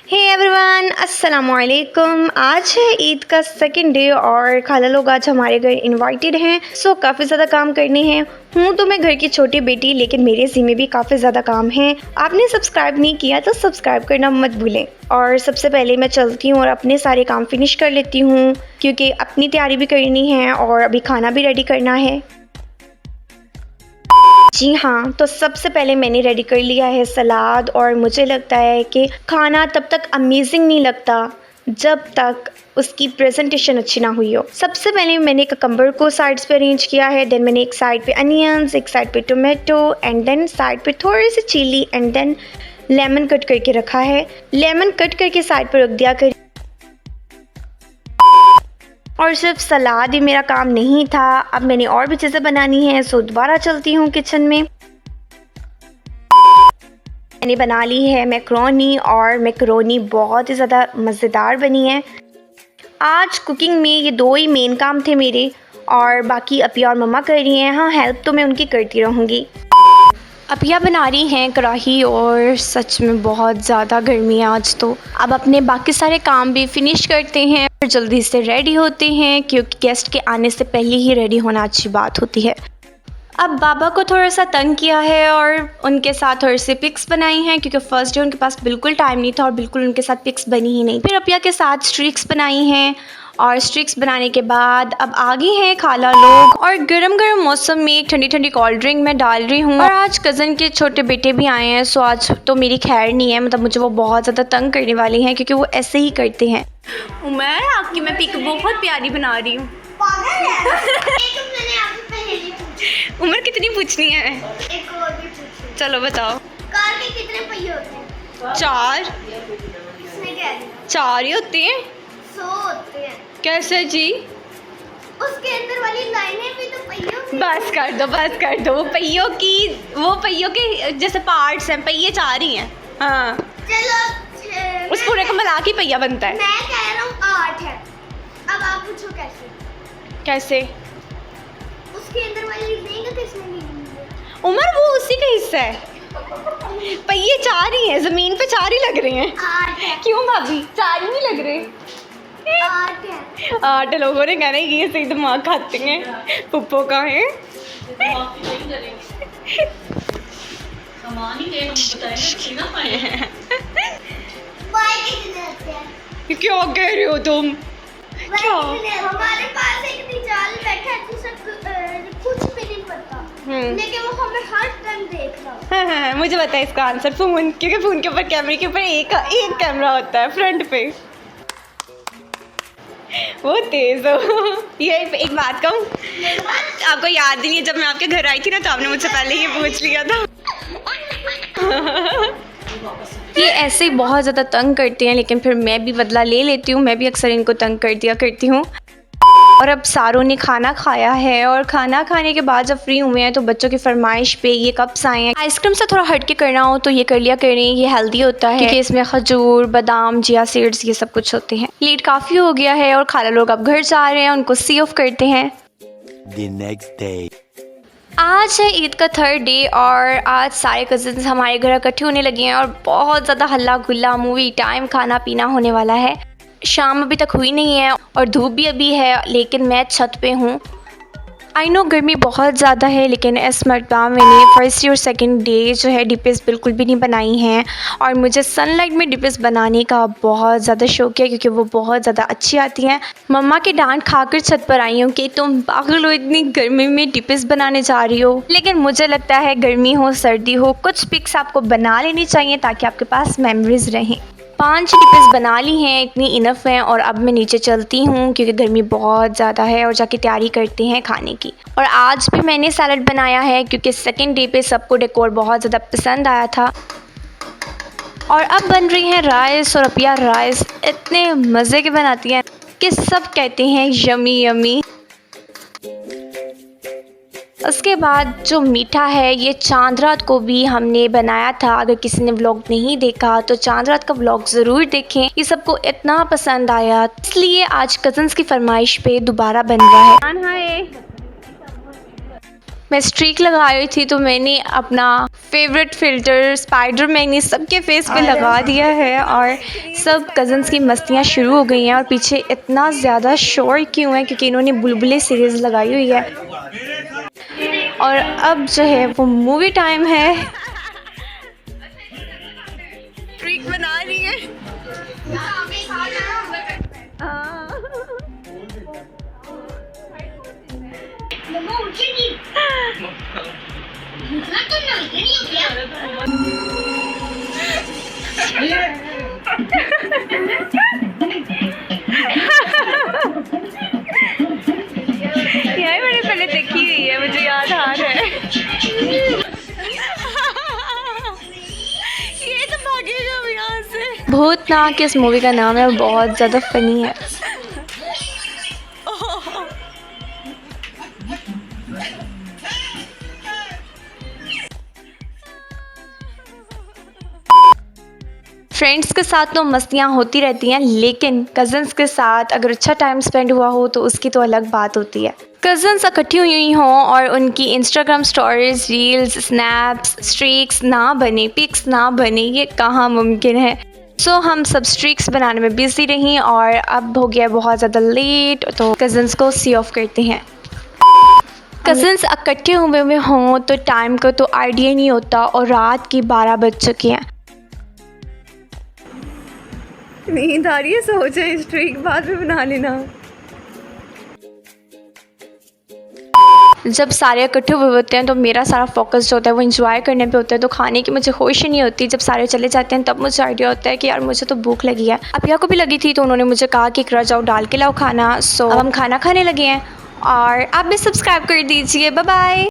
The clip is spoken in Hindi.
हे एवरीवन, अस्सलाम वालेकुम। आज है ईद का सेकंड डे और खाला लोग आज हमारे घर इनवाइटेड हैं। सो काफ़ी ज़्यादा काम करने हैं। हूँ तो मैं घर की छोटी बेटी, लेकिन मेरे ज़िम्मे भी काफ़ी ज़्यादा काम है। आपने सब्सक्राइब नहीं किया तो सब्सक्राइब करना मत भूलें। और सबसे पहले मैं चलती हूँ और अपने सारे काम फिनिश कर लेती हूँ, क्योंकि अपनी तैयारी भी करनी है और अभी खाना भी रेडी करना है। जी हाँ, तो सबसे पहले मैंने रेडी कर लिया है सलाद। और मुझे लगता है कि खाना तब तक अमेजिंग नहीं लगता जब तक उसकी प्रेजेंटेशन अच्छी ना हुई हो। सबसे पहले मैंने ककम्बर को साइड्स पे अरेंज किया है, देन मैंने एक साइड पे अनियंस, एक साइड पे टोमेटो एंड देन साइड पे थोड़ी सी chilli and then lemon cut करके रखा है। लेमन कट करके साइड पर रख दिया कर। और सिर्फ सलाद ही मेरा काम नहीं था, अब मैंने और भी चीज़ें बनानी है। सो दोबारा चलती हूँ किचन में। मैंने बना ली है मैकरोनी, और मैकरोनी बहुत ही ज़्यादा मज़ेदार बनी है। आज कुकिंग में ये दो ही मेन काम थे मेरे, और बाकी अपिया और मम्मा कर रही हैं। हाँ, हेल्प तो मैं उनकी करती रहूँगी। अपिया बना रही हैं कढ़ाई, और सच में बहुत ज़्यादा गर्मी है आज। तो अब अपने बाकी सारे काम भी फिनिश करते हैं और जल्दी से रेडी होते हैं, क्योंकि गेस्ट के आने से पहले ही रेडी होना अच्छी बात होती है। अब बाबा को थोड़ा सा तंग किया है और उनके साथ थोड़ी सी पिक्स बनाई हैं, क्योंकि फ़र्स्ट डे उनके पास बिल्कुल टाइम नहीं था और बिल्कुल उनके साथ पिक्स बनी ही नहीं। फिर अपिया के साथ स्ट्रिक्स बनाई हैं, और स्ट्रिक्स बनाने के बाद अब आगे हैं खाला लोग। और गरम गरम मौसम में एक ठंडी ठंडी कोल्ड ड्रिंक मैं डाल रही हूँ। और आज कज़न के छोटे बेटे भी आए हैं, सो आज तो मेरी खैर नहीं है। मतलब मुझे वो बहुत ज़्यादा तंग करने वाली हैं, क्योंकि वो ऐसे ही करते हैं। उमर, आपकी मैं पिक बहुत प्यारी बना रही हूँ। उम्र कितनी पूछनी है? एक और भी पूछो। चलो बताओ। कार के कितने पहिए होते हैं? 4। किसने कह दिया? 4 ही होते हैं। 100 होते हैं। कैसे जी? उसके अंदर वाली लाइनें भी तो पहियों की। बस कर दो, बस कर दो। वो पहियों के जैसे पार्ट्स हैं, पहिए 4 ही हैं। हाँ, चलो उस पूरे को मिला के पहिया बनता है। मैं कह रहा हूँ 8 है। अब आप पूछो कैसे? कैसे? उसके अंदर वाली नहीं का किसने ली है? उमर, वो उसी का हिस्सा है। पहिए 4 ही हैं, जमीन पे 4 ही लग रहे हैं। 8 है। क्यों भाभी, 4 ही नहीं लग रहे? 8 है। 8 लोगों ने कहना ये सही दिमाग खाते हैं। पुप्पो का है। वाई कितने होते हैं? क्या कह रहे हो तुम? क्या? हमारे पास एक निजाल बैठा है जिसे कुछ भी नहीं पता, लेकिन वो हमें हर टाइम देख रहा है। हाँ, मुझे पता है इसका आंसर। फ़ोन, क्योंकि फ़ोन के ऊपर, कैमरे के ऊपर एक कैमरा होता है फ्रंट पे। वो तेज़ हो। ये एक बात कहूँ, आपको याद नहीं है जब मैं आपके घर आई थी ना, तो आपने मुझसे पहले ही पूछ लिया था। ये ऐसे ही बहुत ज़्यादा तंग करते हैं, लेकिन फिर मैं भी बदला ले लेती हूँ। मैं भी अक्सर इनको तंग कर दिया करती हूँ। और अब सारों ने खाना खाया है, और खाना खाने के बाद जब फ्री हुए हैं तो बच्चों की फरमाइश पे ये कप्स आए हैं। आइसक्रीम से थोड़ा हट के करना हो तो ये कर लिया करें, ये हेल्दी होता है, क्योंकि इसमें खजूर, बादाम, चिया सीड्स ये सब कुछ होते हैं। लेट काफ़ी हो गया है और खाला लोग अब घर जा रहे हैं, उनको सी ऑफ करते हैं। The next day. आज है ईद का 3rd डे, और आज सारे कज़न्स हमारे घर इकट्ठे होने लगे हैं, और बहुत ज़्यादा हल्ला गुल्ला, मूवी टाइम, खाना पीना होने वाला है। शाम अभी तक हुई नहीं है और धूप भी अभी है, लेकिन मैं छत पे हूँ। आई नो गर्मी बहुत ज़्यादा है, लेकिन इस मरतबा मैंने फर्स्ट और सेकंड डे जो है डिपेस बिल्कुल भी नहीं बनाई हैं। और मुझे सनलाइट में डिपेस बनाने का बहुत ज़्यादा शौक है, क्योंकि वो बहुत ज़्यादा अच्छी आती हैं। मम्मा की डांट खाकर छत पर आई हूँ कि तुम पागल हो, इतनी गर्मी में डिपेस बनाने जा रही हो। लेकिन मुझे लगता है गर्मी हो सर्दी हो, कुछ पिक्स आपको बना लेनी चाहिए ताकि आपके पास मेमोरीज रहें। 5 डिपेस बना ली हैं, इतनी इनफ हैं। और अब मैं नीचे चलती हूँ, क्योंकि गर्मी बहुत ज़्यादा है, और जाके तैयारी करते हैं खाने की। और आज भी मैंने सैलड बनाया है, क्योंकि सेकंड डे पे सबको डेकोर बहुत ज़्यादा पसंद आया था। और अब बन रही है राइस, और अपिया राइस इतने मज़े के बनाती हैं कि सब कहते हैं यमी यमी। उसके बाद जो मीठा है, ये चांद रात को भी हमने बनाया था। अगर किसी ने व्लॉग नहीं देखा तो चांद रात का व्लॉग ज़रूर देखें। ये सबको इतना पसंद आया, इसलिए आज कज़न्स की फरमाइश पे दोबारा बन रहा है। मैं स्ट्रीक लगाई थी तो मैंने अपना फेवरेट फ़िल्टर स्पाइडरमैन सबके फेस पे लगा दिया है और सब कज़न्स की मस्तियाँ शुरू हो गई हैं। और पीछे इतना ज़्यादा शोर क्यों है, क्योंकि इन्होंने बुलबुले सीरीज़ लगाई हुई है। और अब जो है वो मूवी टाइम है। स्ट्रीक बना रही है। यार मैंने पहले देखी हुई है, मुझे याद आ रहा है। ये तो भागे जाओ यहाँ से। भूतनाथ इस मूवी का नाम है, बहुत ज़्यादा फनी है। फ्रेंड्स के साथ तो मस्तियाँ होती रहती हैं, लेकिन कज़न्स के साथ अगर अच्छा टाइम स्पेंड हुआ हो तो उसकी तो अलग बात होती है। कज़न्स इकट्ठी हुई हों और उनकी Instagram stories, reels, snaps, streaks ना बने, पिक्स ना बने, ये कहाँ मुमकिन है। सो हम सब स्ट्रीक्स बनाने में बिजी रहीं और अब हो गया बहुत ज़्यादा लेट, तो कज़न्स को सी ऑफ करते हैं। कज़न्स इकट्ठे हुए हों तो टाइम का तो आइडिया नहीं होता और रात की 12 बज चुकी हैं। नींद आ रही है, सो जाए, स्ट्रीक बाद में बना लेना। जब सारे इकट्ठे हुए होते हैं तो मेरा सारा फोकस जो होता है वो एंजॉय करने पे होता है, तो खाने की मुझे होश ही नहीं होती। जब सारे चले जाते हैं तब मुझे आइडिया होता है कि यार मुझे तो भूख लगी है। अपिया को भी लगी थी तो उन्होंने मुझे कहा कि इकरा जाओ डाल के लाओ खाना। सो अब हम खाना खाने लगे हैं और आप भी सब्सक्राइब कर दीजिए। Bye bye.